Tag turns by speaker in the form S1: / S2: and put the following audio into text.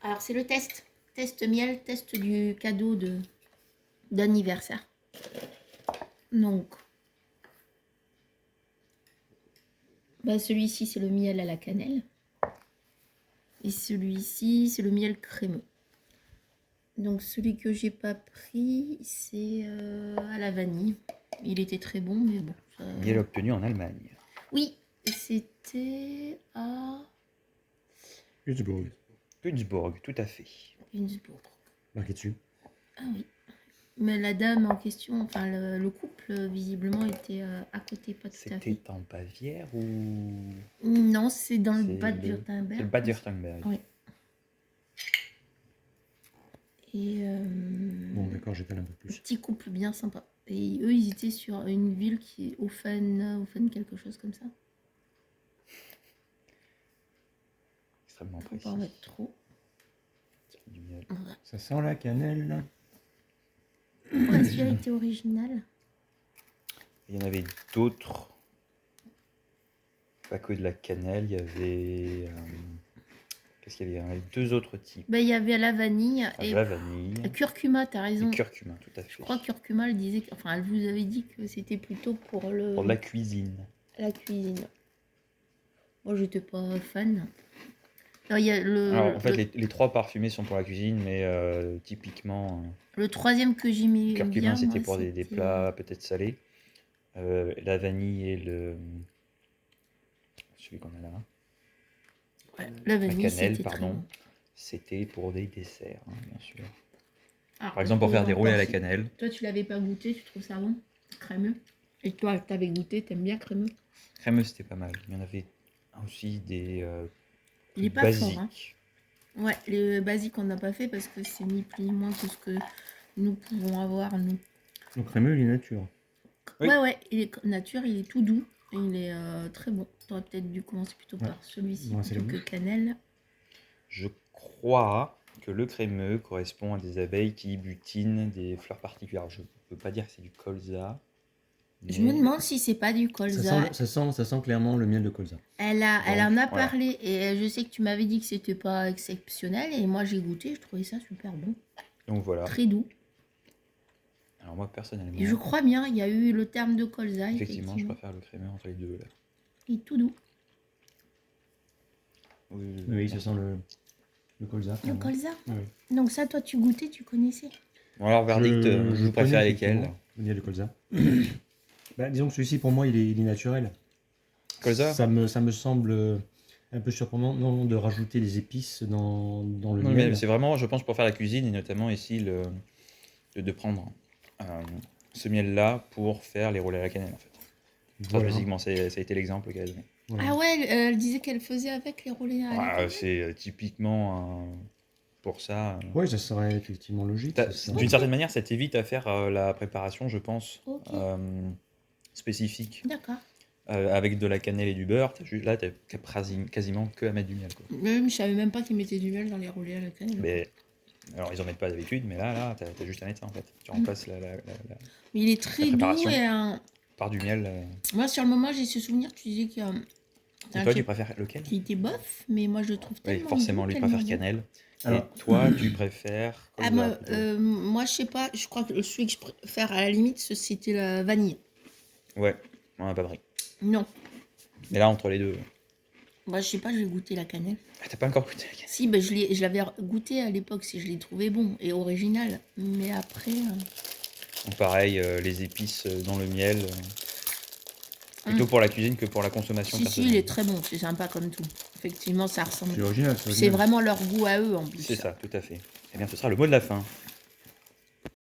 S1: Alors, c'est le test. Test miel, test du cadeau d'anniversaire. Donc, celui-ci, c'est le miel à la cannelle. Et celui-ci, c'est le miel crémeux. Donc, celui que j'ai pas pris, c'est à la vanille. Il était très bon, mais bon.
S2: Miel obtenu en Allemagne.
S1: Oui, c'était à
S3: Würzburg.
S2: Würzburg, tout à fait.
S1: Innsbruck.
S3: Marqué dessus.
S1: Ah oui. Mais la dame en question, enfin le couple, visiblement, était à côté, pas tout à fait.
S2: C'était en Bavière ou...
S1: Non, c'est dans le
S2: C'est
S1: Bade-Württemberg.
S2: C'est le Bade-Württemberg.
S1: Oui. Et
S3: Bon, d'accord, j'étale un peu plus.
S1: petit couple bien sympa. Et eux, ils étaient sur une ville qui est Ofen quelque chose comme ça.
S2: Extrêmement
S1: Faut
S2: précis.
S1: pas en mettre trop.
S2: Du miel.
S1: Voilà.
S3: Ça sent la cannelle.
S1: Ouais, celui-là était original.
S2: Il y en avait d'autres. Pas que de la cannelle, il y avait... qu'est-ce qu'il y avait? Il y en avait deux autres types.
S1: Il y avait la vanille et
S2: La vanille.
S1: la curcuma, t'as raison.
S2: Le curcuma, tout à fait.
S1: Je crois que curcuma, elle disait, enfin, elle vous avait dit que c'était plutôt pour
S2: Pour la cuisine.
S1: la cuisine. Moi, j'étais pas fan. Alors, il y a
S2: Alors, en fait, les trois parfumés sont pour la cuisine, mais typiquement,
S1: le troisième que j'ai mis
S2: le curcuma,
S1: bien,
S2: c'était
S1: moi,
S2: pour des plats peut-être salés. La vanille et celui qu'on a là,
S1: Ouais, la vanille,
S2: la cannelle,
S1: c'était très
S2: pardon,
S1: bon.
S2: c'était pour des desserts, hein, bien sûr.
S1: Alors,
S2: Par exemple, pour faire des roulés à la
S1: si
S2: cannelle.
S1: toi, tu l'avais pas goûté, tu trouves ça bon? Crémeux? Et toi, t'avais goûté, t'aimes bien crémeux?
S2: Crémeux, c'était pas mal. Il y en avait aussi des
S1: Il est pas
S2: basiques.
S1: fort, hein. Ouais, les basiques, on n'a pas fait parce que c'est ni plus ni moins que ce que nous pouvons avoir, nous.
S3: Le crémeux, il est nature.
S2: Oui.
S1: Ouais, il est nature, il est tout doux. Et il est très bon. T'aurais peut-être dû commencer plutôt
S3: Ouais.
S1: par celui-ci
S3: Ouais, c'est
S1: plutôt
S3: la
S1: que
S3: bouche.
S1: cannelle.
S2: Je crois que le crémeux correspond à des abeilles qui butinent des fleurs particulières. Je ne peux pas dire que c'est du colza.
S1: Je me demande si c'est pas du colza.
S3: Ça sent clairement le miel de colza.
S1: Elle
S2: Donc,
S1: en a
S2: voilà.
S1: parlé et je sais que tu m'avais dit que c'était pas exceptionnel et moi j'ai goûté, je trouvais ça super bon.
S2: Donc voilà.
S1: Très doux.
S2: Alors moi personnellement,
S1: Et je crois bien, il y a eu le terme de colza.
S2: effectivement, je préfère le crémeux entre les deux. Là.
S1: Il est tout doux.
S3: Oui, ça sent le colza.
S1: Le
S3: clairement.
S1: colza.
S3: Oui.
S1: Donc ça, toi, tu goûtais, tu connaissais.
S2: Bon alors verdict, vous préférez
S3: connais
S2: lesquels?
S3: effectivement le miel de colza. Disons que celui-ci, pour moi, il est naturel.
S2: Colza?
S3: Ça me semble un peu surprenant de rajouter des épices dans le
S2: Non,
S3: miel.
S2: mais c'est vraiment, je pense, pour faire la cuisine et notamment ici de prendre ce miel-là pour faire les roulés à la cannelle en fait.
S3: Voilà.
S2: Spécifiquement, ça a été l'exemple qu'elle a donné.
S3: Voilà.
S1: Ah ouais, elle disait qu'elle faisait avec les roulés à la cannelle.
S2: C'est typiquement pour ça.
S3: Oui, ça serait effectivement logique.
S2: D'une certaine manière, ça t'évite à faire la préparation, je pense,
S1: Ok.
S2: spécifique.
S1: D'accord.
S2: Avec de la cannelle et du beurre, là, t'as quasiment que à mettre du miel. Quoi.
S1: Même, je savais même pas qu'ils mettaient du miel dans les roulés à la cannelle.
S2: Mais, alors, ils en mettent pas d'habitude, mais là, t'as juste à mettre ça en fait. Tu remplaces
S1: Mais il est très doux
S2: préparation.
S1: et
S2: par du miel.
S1: moi, sur le moment, j'ai ce souvenir, tu disais que
S2: Et toi, tu préfères lequel?
S1: qui était bof, mais moi, je le trouve
S2: Oui,
S1: tellement
S2: forcément,
S1: doux,
S2: lui
S1: tellement
S2: préfère
S1: doux.
S2: cannelle.
S3: Alors-
S2: Et toi, tu préfères
S1: Ah,
S2: colza,
S1: moi, je sais pas, je crois que celui que je préfère à la limite, c'était la vanille.
S2: Ouais, on n'a pas pris.
S1: Non.
S2: Mais là, entre les deux.
S1: Moi, je sais pas, j'ai goûté la cannelle.
S2: Ah, t'as pas encore goûté la cannelle?
S1: Si, je l'avais goûté à l'époque, si je l'ai trouvé bon et original. Mais après.
S2: Donc pareil, les épices dans le miel. Plutôt pour la cuisine que pour la consommation
S1: Si,
S2: personnelle.
S1: il est très bon, c'est sympa comme tout. Effectivement, ça ressemble.
S3: C'est original.
S1: C'est vraiment leur goût à eux en plus.
S2: C'est ça, tout à fait. Eh bien, ce sera le mot de la fin.